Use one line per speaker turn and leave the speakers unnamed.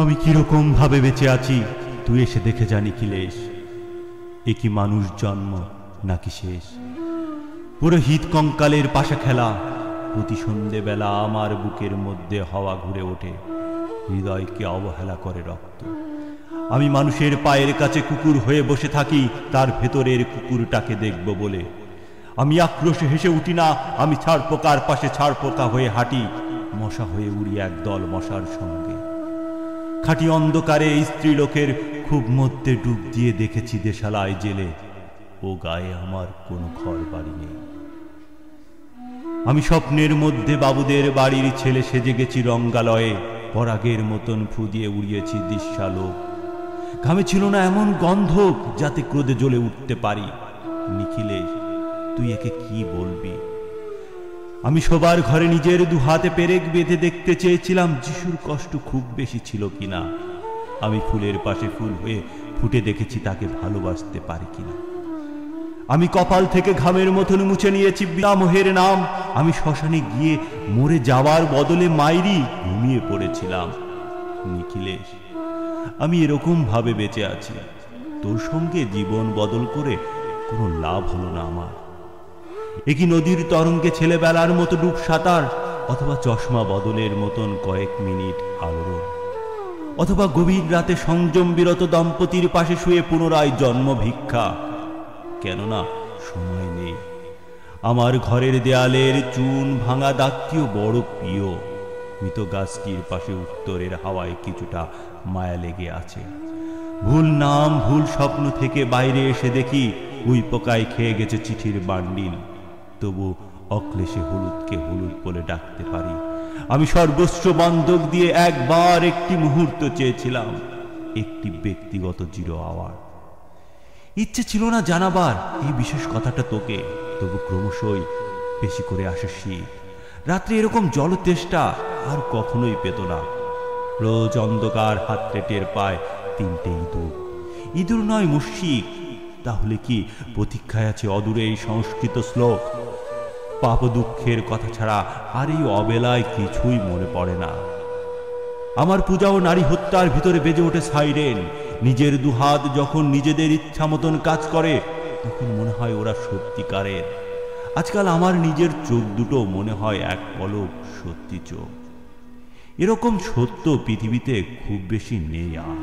আমি কিরকম ভাবে বেঁচে আছি তুই এসে দেখে যা নিখিলেশ। এ কি মানুষ জন্ম নাকি শেষ? পুরোহিত কঙ্কালের পাশা খেলা। প্রতি সন্ধ্যেবেলা আমার বুকের মধ্যে হাওয়া ঘুরে ওঠে, হৃদয়কে অবহেলা করে রক্ত। আমি মানুষের পায়ের কাছে কুকুর হয়ে বসে থাকি তার ভেতরের কুকুরটাকে দেখব বলে। আমি আক্রোশে হেসে উঠি না, আমি ছাড়পোকার পাশে ছাড়পোকা হয়ে হাঁটি, মশা হয়ে উড়ি একদল মশার সঙ্গে। খাঁটি অন্ধকারে স্ত্রীলোকের খুব মধ্যে ডুব দিয়ে দেখেছি দেশালায় জেলে, ও গায়ে আমার কোনো ঘর বাড়ি নেই। আমি স্বপ্নের মধ্যে বাবুদের বাড়ির ছেলে সেজে গেছি রঙ্গালয়ে, পরাগের মতন ফু দিয়ে উড়িয়েছি দৃশ্যালোক। ঘামে ছিল না এমন গন্ধ যাতে ক্রোধে জ্বলে উঠতে পারি। নিখিলেশ, তুই একে কি বলবি? আমি সবার ঘরে নিজের দুহাতে পেরেক বেঁধে দেখতে চেয়েছিলাম যিশুর কষ্ট খুব বেশি ছিল কিনা। আমি ফুলের পাশে ফুল হয়ে ফুটে দেখেছি তাকে ভালোবাসতে পারি কিনা। আমি কপাল থেকে ঘামের মতন মুছে নিয়েছি বিরামোহের নাম। আমি শ্মশানে গিয়ে মরে যাওয়ার বদলে মাইরি ঘুমিয়ে পড়েছিলাম। নিখিলেশ, আমি এরকম ভাবে বেঁচে আছি, তোর সঙ্গে জীবন বদল করে কোনো লাভ হলো না আমার। একই নদীর তরঙ্গে ছেলেবেলার মতো ডুব সাঁতার, অথবা চশমা বদলের মতন কয়েক মিনিট আলোড়ন, অথবা গভীর রাতে সংযম বিরত দম্পতির পাশে শুয়ে পুনরায় জন্ম ভিক্ষা। কেননা সময় নেই। আমার ঘরের দেয়ালের চুন ভাঙা দাগটিও বড় প্রিয়। মৃত গাছটির পাশে উত্তরের হাওয়ায় কিছুটা মায়া লেগে আছে। ভুল নাম ভুল স্বপ্ন থেকে বাইরে এসে দেখি উই পোকায় খেয়ে গেছে চিঠির বান্ডিল। তবু অক্লেশে হলুদকে হলুদ বলে ডাকতে পারি। আমি সর্বস্ব বন্ধক দিয়ে একবার একটি মুহূর্ত চেয়েছিলাম, একটি ব্যক্তিগত জিরো আওয়ার। ইচ্ছে ছিল না জানাবার এই বিশেষ কথাটা তোকে, তবু ক্রমশই বেশি করে আসে শীত। রাত্রে এরকম জলতেষ্টা আর কখনোই পেত না। রোজ অন্ধকার হাতড়ে টের পায় তিনটে ইঁদুর। ইঁদুর নয় মুশিক। তাহলে কি প্রতীক্ষায় আছে অদূরে এই সংস্কৃত শ্লোক? পাপ দুঃখের কথা ছাড়া আর এই অবেলায় কিছুই মনে পড়ে না। আমার পূজা ও নারী হত্যার ভিতরে বেজে ওঠে সাইরেন। নিজের দুহাত যখন নিজেদের ইচ্ছা মতন কাজ করে তখন মনে হয় ওরা সত্যিকারের। আজকাল আমার নিজের চোখ দুটো মনে হয় এক পলক সত্যি চোখ। এরকম সত্য পৃথিবীতে খুব বেশি নেই আর।